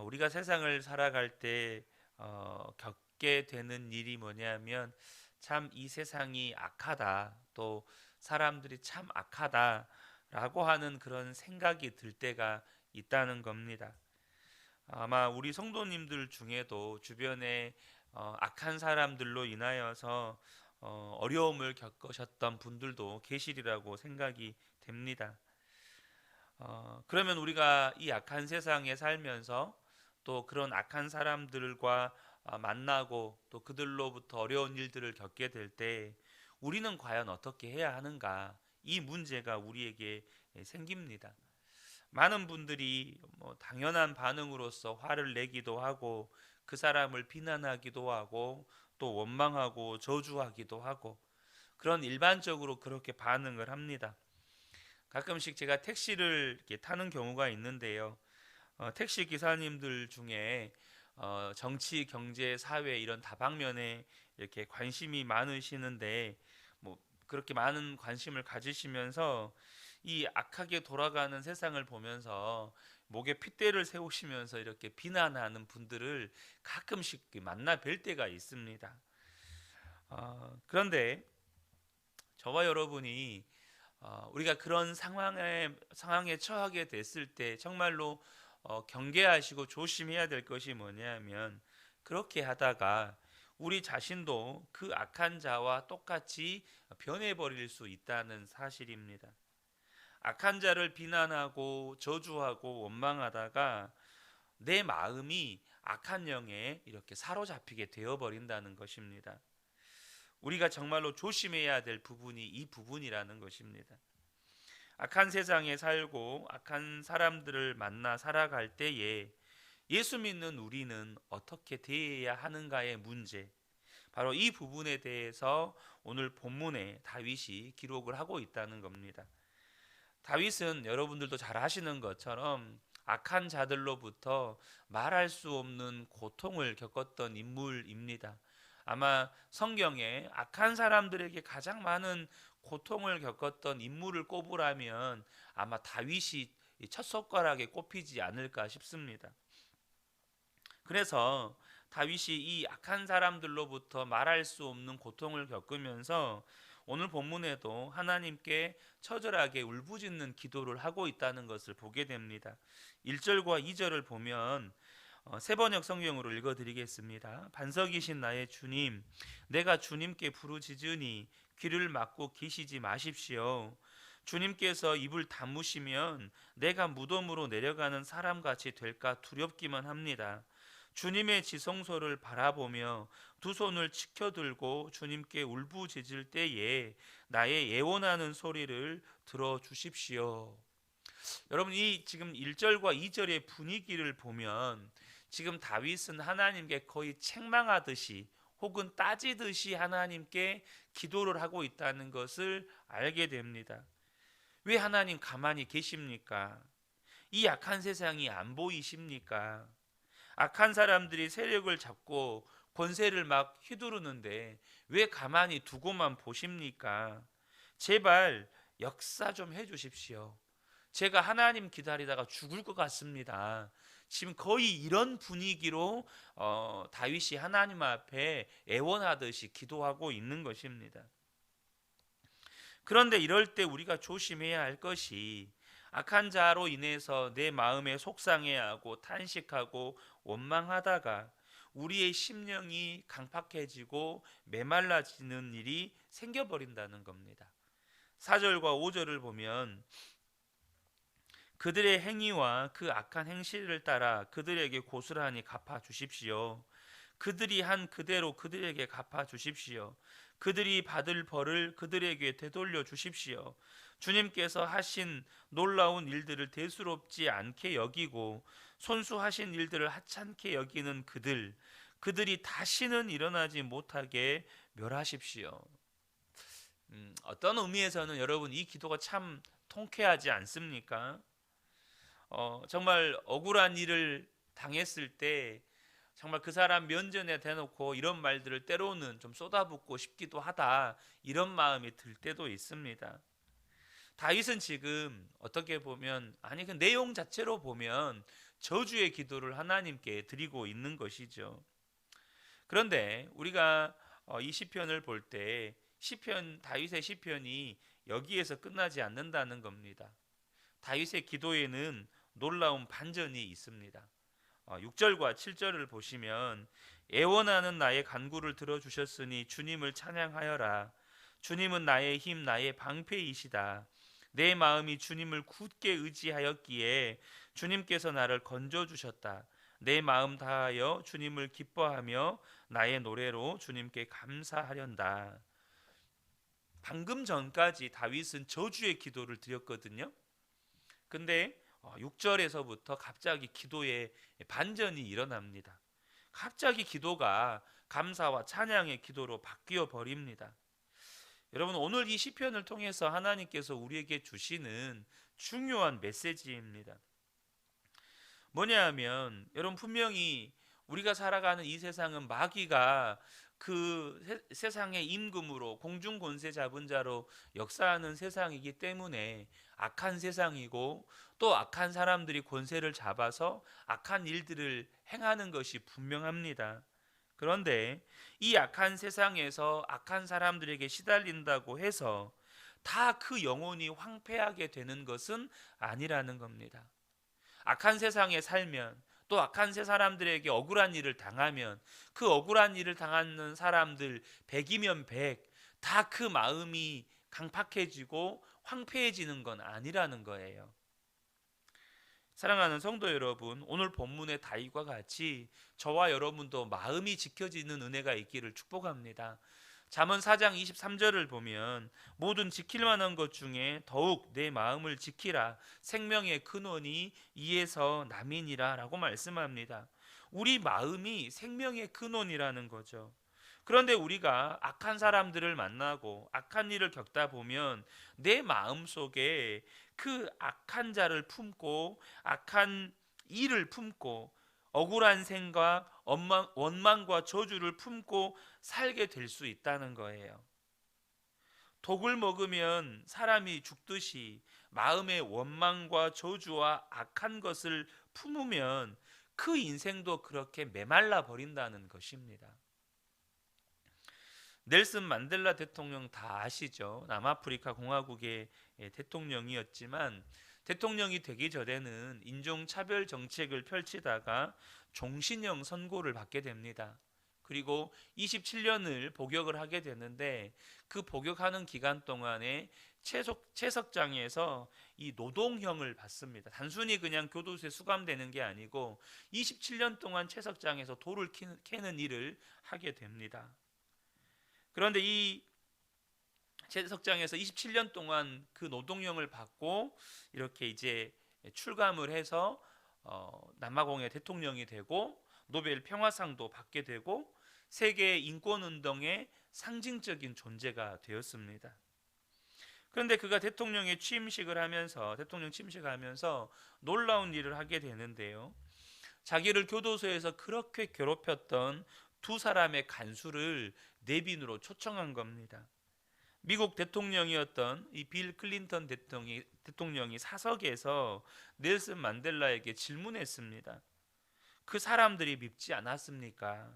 우리가 세상을 살아갈 때 겪게 되는 일이 뭐냐면 참 이 세상이 악하다, 또 사람들이 참 악하다라고 하는 그런 생각이 들 때가 있다는 겁니다. 아마 우리 성도님들 중에도 주변에 악한 사람들로 인하여서 어려움을 겪으셨던 분들도 계시리라고 생각이 됩니다. 그러면 우리가 이 악한 세상에 살면서 또 그런 악한 사람들과 만나고 또 그들로부터 어려운 일들을 겪게 될 때 우리는 과연 어떻게 해야 하는가? 이 문제가 우리에게 생깁니다. 많은 분들이 뭐 당연한 반응으로서 화를 내기도 하고 그 사람을 비난하기도 하고 또 원망하고 저주하기도 하고 그런 일반적으로 그렇게 반응을 합니다. 가끔씩 제가 택시를 이렇게 타는 경우가 있는데요. 택시 기사님들 중에 정치, 경제, 사회 이런 다방면에 이렇게 관심이 많으시는데 뭐 그렇게 많은 관심을 가지시면서 이 악하게 돌아가는 세상을 보면서 목에 핏대를 세우시면서 이렇게 비난하는 분들을 가끔씩 만나 뵐 때가 있습니다. 그런데 저와 여러분이 우리가 그런 상황에 처하게 됐을 때 정말로 경계하시고 조심해야 될 것이 뭐냐면 그렇게 하다가 우리 자신도 그 악한 자와 똑같이 변해버릴 수 있다는 사실입니다. 악한 자를 비난하고 저주하고 원망하다가 내 마음이 악한 영에 이렇게 사로잡히게 되어버린다는 것입니다. 우리가 정말로 조심해야 될 부분이 이 부분이라는 것입니다. 악한 세상에 살고 악한 사람들을 만나 살아갈 때에 예수 믿는 우리는 어떻게 대해야 하는가의 문제, 바로 이 부분에 대해서 오늘 본문에 다윗이 기록을 하고 있다는 겁니다. 다윗은 여러분들도 잘 아시는 것처럼 악한 자들로부터 말할 수 없는 고통을 겪었던 인물입니다. 아마 성경에 악한 사람들에게 가장 많은 고통을 겪었던 인물을 꼽으라면 아마 다윗이 첫 손가락에 꼽히지 않을까 싶습니다. 그래서 다윗이 이 악한 사람들로부터 말할 수 없는 고통을 겪으면서 오늘 본문에도 하나님께 처절하게 울부짖는 기도를 하고 있다는 것을 보게 됩니다. 1절과 2절을 보면 세번역 성경으로 읽어드리겠습니다. 반석이신 나의 주님, 내가 주님께 부르짖으니 귀를 막고 계시지 마십시오. 주님께서 입을 다무시면 내가 무덤으로 내려가는 사람같이 될까 두렵기만 합니다. 주님의 지성소를 바라보며 두 손을 치켜들고 주님께 울부짖을 때에 나의 애원하는 소리를 들어주십시오. 여러분, 이 지금 1절과 2절의 분위기를 보면 지금 다윗은 하나님께 거의 책망하듯이 혹은 따지듯이 하나님께 기도를 하고 있다는 것을 알게 됩니다. 왜 하나님 가만히 계십니까? 이 악한 세상이 안 보이십니까? 악한 사람들이 세력을 잡고 권세를 막 휘두르는데 왜 가만히 두고만 보십니까? 제발 역사 좀 해주십시오. 제가 하나님 기다리다가 죽을 것 같습니다. 지금 거의 이런 분위기로 다윗이 하나님 앞에 애원하듯이 기도하고 있는 것입니다. 그런데 이럴 때 우리가 조심해야 할 것이 악한 자로 인해서 내 마음에 속상해하고 탄식하고 원망하다가 우리의 심령이 강팍해지고 메말라지는 일이 생겨버린다는 겁니다. 4절과 5절을 보면 그들의 행위와 그 악한 행실을 따라 그들에게 고스란히 갚아 주십시오. 그들이 한 그대로 그들에게 갚아 주십시오. 그들이 받을 벌을 그들에게 되돌려 주십시오. 주님께서 하신 놀라운 일들을 대수롭지 않게 여기고 손수하신 일들을 하찮게 여기는 그들이 다시는 일어나지 못하게 멸하십시오. 어떤 의미에서는 여러분 이 기도가 참 통쾌하지 않습니까? 정말 억울한 일을 당했을 때 정말 그 사람 면전에 대놓고 이런 말들을 때로는 좀 쏟아붓고 싶기도 하다, 이런 마음이 들 때도 있습니다. 다윗은 지금 어떻게 보면, 아니 그 내용 자체로 보면 저주의 기도를 하나님께 드리고 있는 것이죠. 그런데 우리가 이 시편을 볼 때 시편 다윗의 시편이 여기에서 끝나지 않는다는 겁니다. 다윗의 기도에는 놀라운 반전이 있습니다. 6절과 7절을 보시면 애원하는 나의 간구를 들어주셨으니 주님을 찬양하여라. 주님은 나의 힘 나의 방패이시다. 내 마음이 주님을 굳게 의지하였기에 주님께서 나를 건져주셨다. 내 마음 다하여 주님을 기뻐하며 나의 노래로 주님께 감사하련다. 방금 전까지 다윗은 저주의 기도를 드렸거든요. 근데 6절에서부터 갑자기 기도에 반전이 일어납니다. 갑자기 기도가 감사와 찬양의 기도로 바뀌어 버립니다. 여러분, 오늘 이 시편을 통해서 하나님께서 우리에게 주시는 중요한 메시지입니다. 뭐냐 하면, 여러분, 분명히 우리가 살아가는 이 세상은 마귀가 그 세상의 임금으로 공중 권세 잡은 자로 역사하는 세상이기 때문에 악한 세상이고, 또 악한 사람들이 권세를 잡아서 악한 일들을 행하는 것이 분명합니다. 그런데 이 악한 세상에서 악한 사람들에게 시달린다고 해서 다 그 영혼이 황폐하게 되는 것은 아니라는 겁니다. 악한 세상에 살면, 또 악한 새 사람들에게 억울한 일을 당하면, 그 억울한 일을 당하는 사람들 100이면 100, 다 그 마음이 강팍해지고 황폐해지는 건 아니라는 거예요. 사랑하는 성도 여러분, 오늘 본문의 다윗과 같이 저와 여러분도 마음이 지켜지는 은혜가 있기를 축복합니다. 잠언 4장 23절을 보면 모든 지킬 만한 것 중에 더욱 내 마음을 지키라. 생명의 근원이 이에서 남이니라 라고 말씀합니다. 우리 마음이 생명의 근원이라는 거죠. 그런데 우리가 악한 사람들을 만나고 악한 일을 겪다 보면 내 마음속에 그 악한 자를 품고 악한 일을 품고 억울한 생각, 원망과 저주를 품고 살게 될 수 있다는 거예요. 독을 먹으면 사람이 죽듯이 마음의 원망과 저주와 악한 것을 품으면 그 인생도 그렇게 메말라 버린다는 것입니다. 넬슨 만델라 대통령 다 아시죠? 남아프리카 공화국의 대통령이었지만 대통령이 되기 전에는 인종차별 정책을 펼치다가 종신형 선고를 받게 됩니다. 그리고 27년을 복역을 하게 되는데 그 복역하는 기간 동안에 채석장에서 이 노동형을 받습니다. 단순히 그냥 교도소에 수감되는 게 아니고 27년 동안 채석장에서 돌을 캐는 일을 하게 됩니다. 그런데 이 채석장에서 27년 동안 그 노동형을 받고 이렇게 이제 출감을 해서 남아공의 대통령이 되고 노벨 평화상도 받게 되고 세계 인권운동의 상징적인 존재가 되었습니다. 그런데 그가 대통령 취임식을 하면서 놀라운 일을 하게 되는데요. 자기를 교도소에서 그렇게 괴롭혔던 두 사람의 간수를 내빈으로 초청한 겁니다. 미국 대통령이었던 이 빌 클린턴 대통령이 사석에서 넬슨 만델라에게 질문했습니다. 그 사람들이 밉지 않았습니까?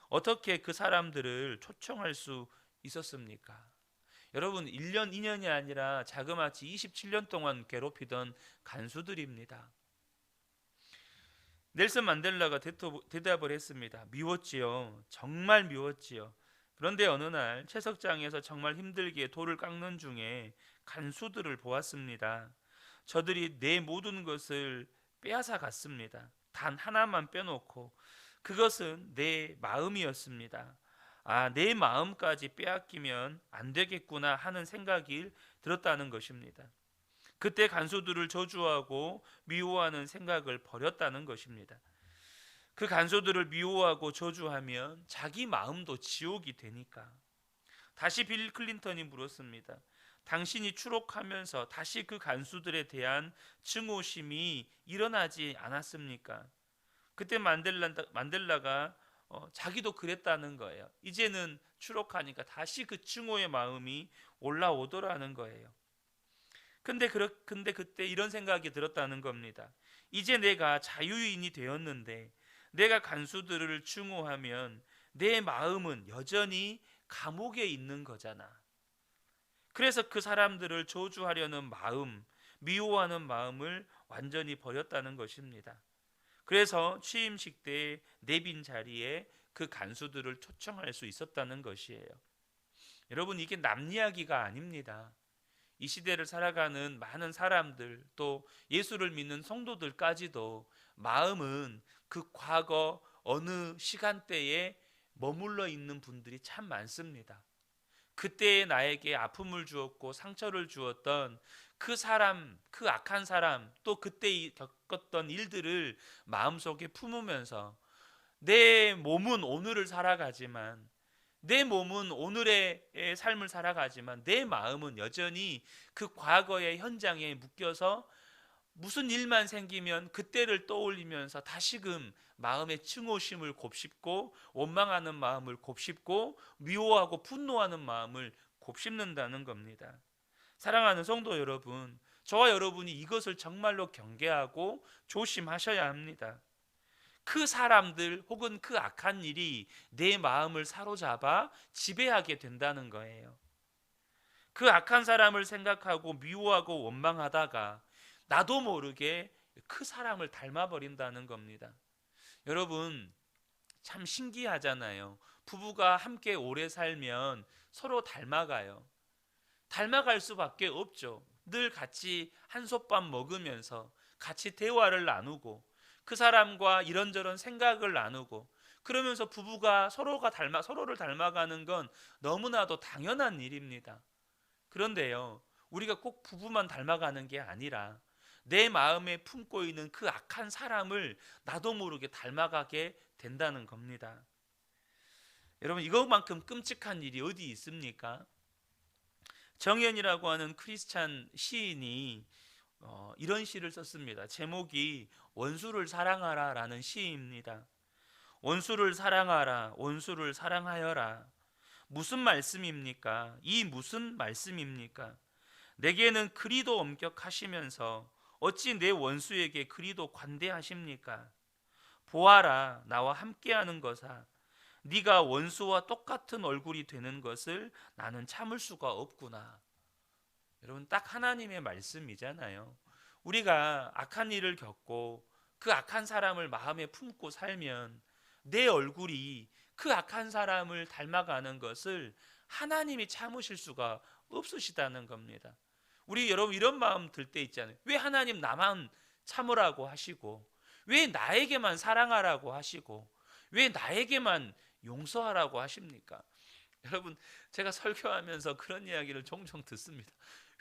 어떻게 그 사람들을 초청할 수 있었습니까? 여러분, 1년 2년이 아니라 자그마치 27년 동안 괴롭히던 간수들입니다. 넬슨 만델라가 대답을 했습니다. 미웠지요. 정말 미웠지요. 그런데 어느 날 채석장에서 정말 힘들게 돌을 깎는 중에 간수들을 보았습니다. 저들이 내 모든 것을 빼앗아 갔습니다. 단 하나만 빼놓고, 그것은 내 마음이었습니다. 내 마음까지 빼앗기면 안 되겠구나 하는 생각이 들었다는 것입니다. 그때 간수들을 저주하고 미워하는 생각을 버렸다는 것입니다. 그 간수들을 미워하고 저주하면 자기 마음도 지옥이 되니까. 다시 빌 클린턴이 물었습니다. 당신이 추록하면서 다시 그 간수들에 대한 증오심이 일어나지 않았습니까? 그때 만델라가 자기도 그랬다는 거예요. 이제는 추록하니까 다시 그 증오의 마음이 올라오더라는 거예요. 근데 그때 이런 생각이 들었다는 겁니다. 이제 내가 자유인이 되었는데 내가 간수들을 증오하면 내 마음은 여전히 감옥에 있는 거잖아. 그래서 그 사람들을 저주하려는 마음, 미워하는 마음을 완전히 버렸다는 것입니다. 그래서 취임식 때 내빈 자리에 그 간수들을 초청할 수 있었다는 것이에요. 여러분, 이게 남 이야기가 아닙니다. 이 시대를 살아가는 많은 사람들, 또 예수를 믿는 성도들까지도 마음은 그 과거 어느 시간대에 머물러 있는 분들이 참 많습니다. 그때의 나에게 아픔을 주었고 상처를 주었던 그 사람, 그 악한 사람, 또 그때 겪었던 일들을 마음속에 품으면서 내 몸은 오늘을 살아가지만, 내 몸은 오늘의 삶을 살아가지만 내 마음은 여전히 그 과거의 현장에 묶여서 무슨 일만 생기면 그때를 떠올리면서 다시금 마음의 증오심을 곱씹고 원망하는 마음을 곱씹고 미워하고 분노하는 마음을 곱씹는다는 겁니다. 사랑하는 성도 여러분, 저와 여러분이 이것을 정말로 경계하고 조심하셔야 합니다. 그 사람들 혹은 그 악한 일이 내 마음을 사로잡아 지배하게 된다는 거예요. 그 악한 사람을 생각하고 미워하고 원망하다가 나도 모르게 그 사람을 닮아버린다는 겁니다. 여러분, 참 신기하잖아요. 부부가 함께 오래 살면 서로 닮아가요. 닮아갈 수밖에 없죠. 늘 같이 한솥밥 먹으면서 같이 대화를 나누고 그 사람과 이런저런 생각을 나누고 그러면서 부부가 서로를 닮아가는 건 너무나도 당연한 일입니다. 그런데요, 우리가 꼭 부부만 닮아가는 게 아니라 내 마음에 품고 있는 그 악한 사람을 나도 모르게 닮아가게 된다는 겁니다. 여러분, 이것만큼 끔찍한 일이 어디 있습니까? 정현이라고 하는 크리스찬 시인이 이런 시를 썼습니다. 제목이 원수를 사랑하라 라는 시입니다. 원수를 사랑하라, 원수를 사랑하여라. 무슨 말씀입니까? 이 무슨 말씀입니까? 내게는 그리도 엄격하시면서 어찌 내 원수에게 그리도 관대하십니까? 보아라, 나와 함께하는 것아, 네가 원수와 똑같은 얼굴이 되는 것을 나는 참을 수가 없구나. 여러분, 딱 하나님의 말씀이잖아요. 우리가 악한 일을 겪고 그 악한 사람을 마음에 품고 살면 내 얼굴이 그 악한 사람을 닮아가는 것을 하나님이 참으실 수가 없으시다는 겁니다. 우리 여러분 이런 마음 들 때 있잖아요. 왜 하나님 나만 참으라고 하시고, 왜 나에게만 사랑하라고 하시고, 왜 나에게만 용서하라고 하십니까? 여러분, 제가 설교하면서 그런 이야기를 종종 듣습니다.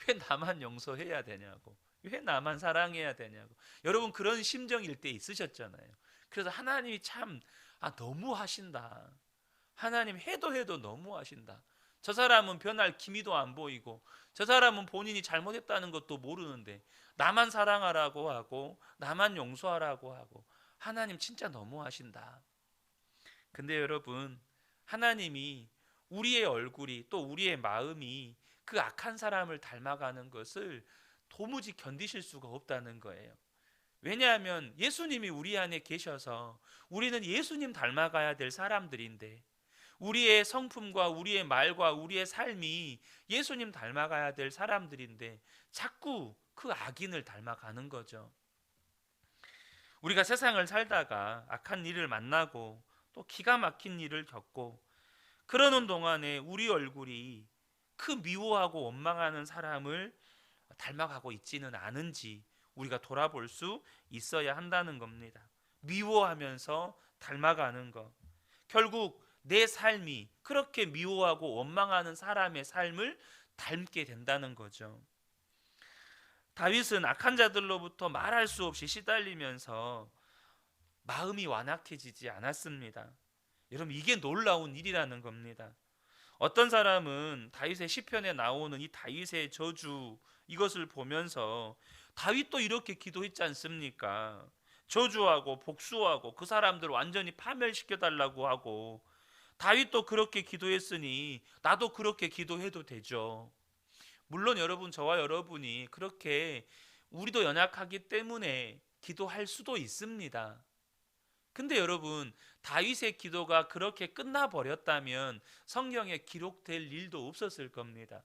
왜 나만 용서해야 되냐고, 왜 나만 사랑해야 되냐고. 여러분, 그런 심정일 때 있으셨잖아요. 그래서 하나님이 참 너무 하신다. 하나님 해도 너무 하신다. 저 사람은 변할 기미도 안 보이고 저 사람은 본인이 잘못했다는 것도 모르는데 나만 사랑하라고 하고 나만 용서하라고 하고 하나님 진짜 너무 하신다. 근데 여러분, 하나님이 우리의 얼굴이 또 우리의 마음이 그 악한 사람을 닮아가는 것을 도무지 견디실 수가 없다는 거예요. 왜냐하면 예수님이 우리 안에 계셔서 우리는 예수님 닮아가야 될 사람들인데, 우리의 성품과 우리의 말과 우리의 삶이 예수님 닮아가야 될 사람들인데 자꾸 그 악인을 닮아가는 거죠. 우리가 세상을 살다가 악한 일을 만나고 또 기가 막힌 일을 겪고 그러는 동안에 우리 얼굴이 그 미워하고 원망하는 사람을 닮아가고 있지는 않은지 우리가 돌아볼 수 있어야 한다는 겁니다. 미워하면서 닮아가는 것, 결국 내 삶이 그렇게 미워하고 원망하는 사람의 삶을 닮게 된다는 거죠. 다윗은 악한 자들로부터 말할 수 없이 시달리면서 마음이 완악해지지 않았습니다. 여러분, 이게 놀라운 일이라는 겁니다. 어떤 사람은 다윗의 시편에 나오는 이 다윗의 저주, 이것을 보면서 다윗도 이렇게 기도했지 않습니까? 저주하고 복수하고 그 사람들 완전히 파멸시켜 달라고 하고, 다윗도 그렇게 기도했으니 나도 그렇게 기도해도 되죠. 물론 여러분, 저와 여러분이 그렇게 우리도 연약하기 때문에 기도할 수도 있습니다. 근데 여러분, 다윗의 기도가 그렇게 끝나버렸다면 성경에 기록될 일도 없었을 겁니다.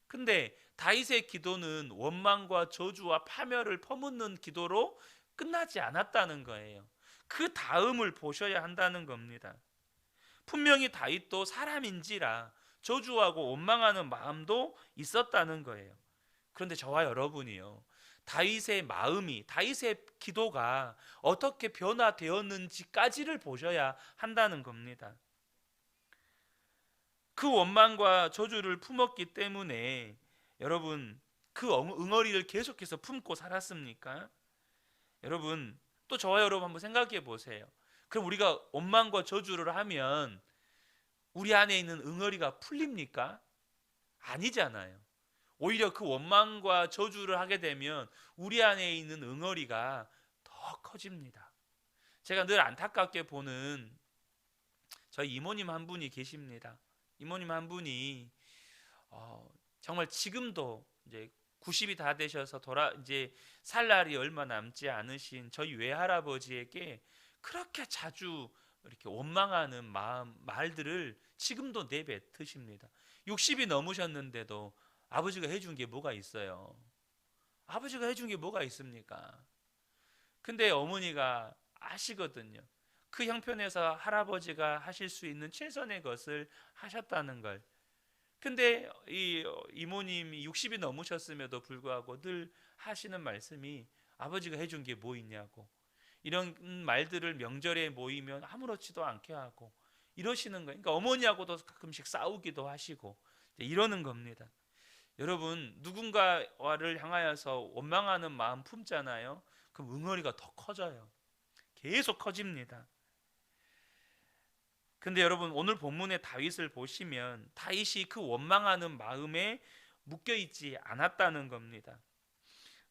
근데 다윗의 기도는 원망과 저주와 파멸을 퍼붓는 기도로 끝나지 않았다는 거예요. 그 다음을 보셔야 한다는 겁니다. 분명히 다윗도 사람인지라 저주하고 원망하는 마음도 있었다는 거예요. 그런데 저와 여러분이요, 다윗의 마음이, 다윗의 기도가 어떻게 변화되었는지까지를 보셔야 한다는 겁니다. 그 원망과 저주를 품었기 때문에 여러분, 그 응어리를 계속해서 품고 살았습니까? 여러분, 또 저와 여러분 한번 생각해 보세요. 그럼 우리가 원망과 저주를 하면 우리 안에 있는 응어리가 풀립니까? 아니잖아요. 오히려 그 원망과 저주를 하게 되면 우리 안에 있는 응어리가 더 커집니다. 제가 늘 안타깝게 보는 저희 이모님 한 분이 계십니다. 이모님 한 분이 정말 지금도 이제 90이 다 되셔서 이제 살 날이 얼마 남지 않으신 저희 외할아버지에게 그렇게 자주 이렇게 원망하는 말들을 지금도 내뱉으십니다. 60이 넘으셨는데도 아버지가 해준 게 뭐가 있어요? 아버지가 해준 게 뭐가 있습니까? 근데 어머니가 아시거든요. 그 형편에서 할아버지가 하실 수 있는 최선의 것을 하셨다는 걸. 근데 이 이모님이 60이 넘으셨음에도 불구하고 늘 하시는 말씀이 아버지가 해준 게 뭐 있냐고, 이런 말들을 명절에 모이면 아무렇지도 않게 하고 이러시는 거예요. 그러니까 어머니하고도 가끔씩 싸우기도 하시고 이러는 겁니다. 여러분, 누군가를 향하여서 원망하는 마음 품잖아요. 그럼 응어리가 더 커져요. 계속 커집니다. 근데 여러분, 오늘 본문의 다윗을 보시면 다윗이 그 원망하는 마음에 묶여 있지 않았다는 겁니다.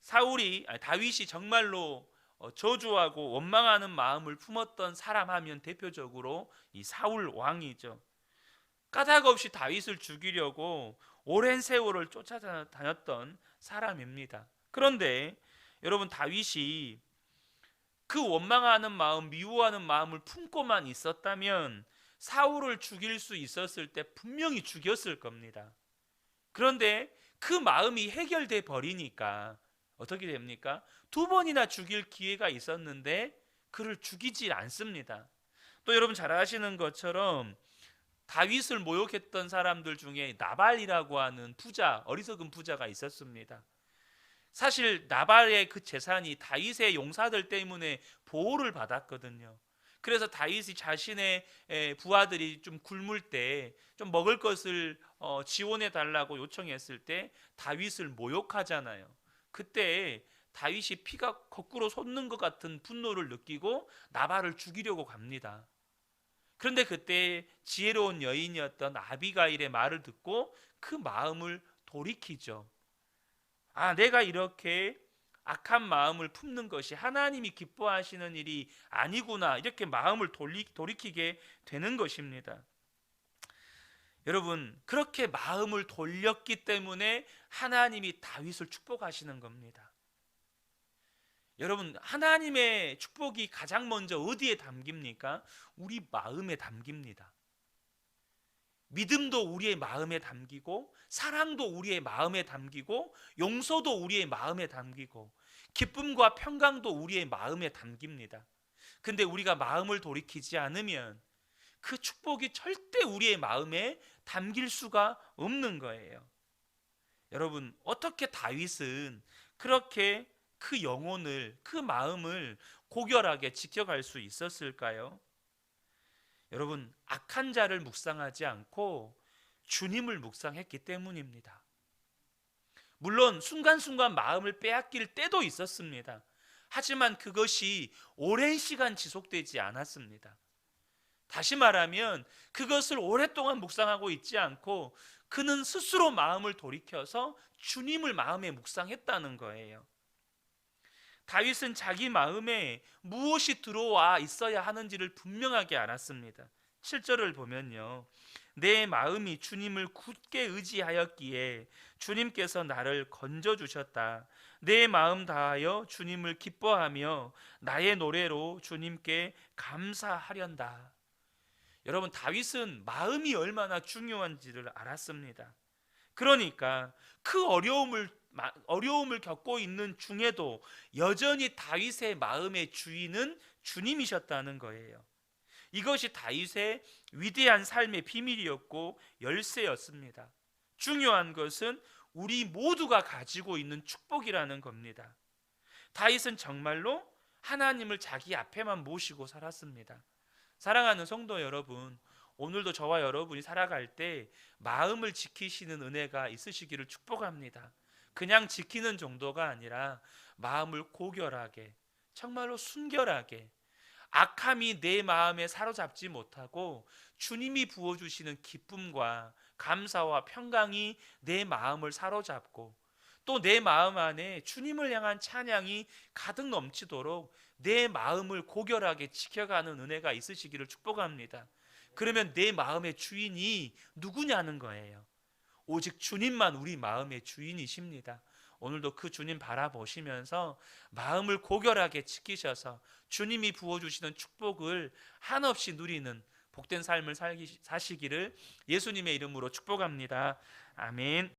다윗이 정말로 저주하고 원망하는 마음을 품었던 사람 하면 대표적으로 이 사울 왕이죠. 까닭없이 다윗을 죽이려고 오랜 세월을 쫓아다녔던 사람입니다. 그런데 여러분, 다윗이 그 원망하는 마음, 미워하는 마음을 품고만 있었다면 사울을 죽일 수 있었을 때 분명히 죽였을 겁니다. 그런데 그 마음이 해결돼 버리니까 어떻게 됩니까? 2번이나 죽일 기회가 있었는데 그를 죽이지 않습니다. 또 여러분 잘 아시는 것처럼 다윗을 모욕했던 사람들 중에 나발이라고 하는 부자, 어리석은 부자가 있었습니다. 사실 나발의 그 재산이 다윗의 용사들 때문에 보호를 받았거든요. 그래서 다윗이 자신의 부하들이 좀 굶을 때 좀 먹을 것을 지원해 달라고 요청했을 때 다윗을 모욕하잖아요. 그때 다윗이 피가 거꾸로 솟는 것 같은 분노를 느끼고 나발을 죽이려고 갑니다. 그런데 그때 지혜로운 여인이었던 아비가일의 말을 듣고 그 마음을 돌이키죠. 내가 이렇게 악한 마음을 품는 것이 하나님이 기뻐하시는 일이 아니구나, 이렇게 마음을 돌이키게 되는 것입니다. 여러분, 그렇게 마음을 돌렸기 때문에 하나님이 다윗을 축복하시는 겁니다. 여러분, 하나님의 축복이 가장 먼저 어디에 담깁니까? 우리 마음에 담깁니다. 믿음도 우리의 마음에 담기고, 사랑도 우리의 마음에 담기고, 용서도 우리의 마음에 담기고, 기쁨과 평강도 우리의 마음에 담깁니다. 근데 우리가 마음을 돌이키지 않으면 그 축복이 절대 우리의 마음에 담길 수가 없는 거예요. 여러분, 어떻게 다윗은 그렇게 그 영혼을, 그 마음을 고결하게 지켜갈 수 있었을까요? 여러분, 악한 자를 묵상하지 않고 주님을 묵상했기 때문입니다. 물론 순간순간 마음을 빼앗길 때도 있었습니다. 하지만 그것이 오랜 시간 지속되지 않았습니다. 다시 말하면 그것을 오랫동안 묵상하고 있지 않고 그는 스스로 마음을 돌이켜서 주님을 마음에 묵상했다는 거예요. 다윗은 자기 마음에 무엇이 들어와 있어야 하는지를 분명하게 알았습니다. 7절을 보면요, 내 마음이 주님을 굳게 의지하였기에 주님께서 나를 건져주셨다. 내 마음 다하여 주님을 기뻐하며 나의 노래로 주님께 감사하련다. 여러분, 다윗은 마음이 얼마나 중요한지를 알았습니다. 그러니까 그 어려움을 겪고 있는 중에도 여전히 다윗의 마음의 주인은 주님이셨다는 거예요. 이것이 다윗의 위대한 삶의 비밀이었고 열쇠였습니다. 중요한 것은 우리 모두가 가지고 있는 축복이라는 겁니다. 다윗은 정말로 하나님을 자기 앞에만 모시고 살았습니다. 사랑하는 성도 여러분, 오늘도 저와 여러분이 살아갈 때 마음을 지키시는 은혜가 있으시기를 축복합니다. 그냥 지키는 정도가 아니라 마음을 고결하게, 정말로 순결하게, 악함이 내 마음에 사로잡지 못하고 주님이 부어주시는 기쁨과 감사와 평강이 내 마음을 사로잡고, 또 내 마음 안에 주님을 향한 찬양이 가득 넘치도록 내 마음을 고결하게 지켜가는 은혜가 있으시기를 축복합니다. 그러면 내 마음의 주인이 누구냐는 거예요. 오직 주님만 우리 마음의 주인이십니다. 오늘도 그 주님 바라보시면서 마음을 고결하게 지키셔서 주님이 부어주시는 축복을 한없이 누리는 복된 삶을 사시기를 예수님의 이름으로 축복합니다. 아멘.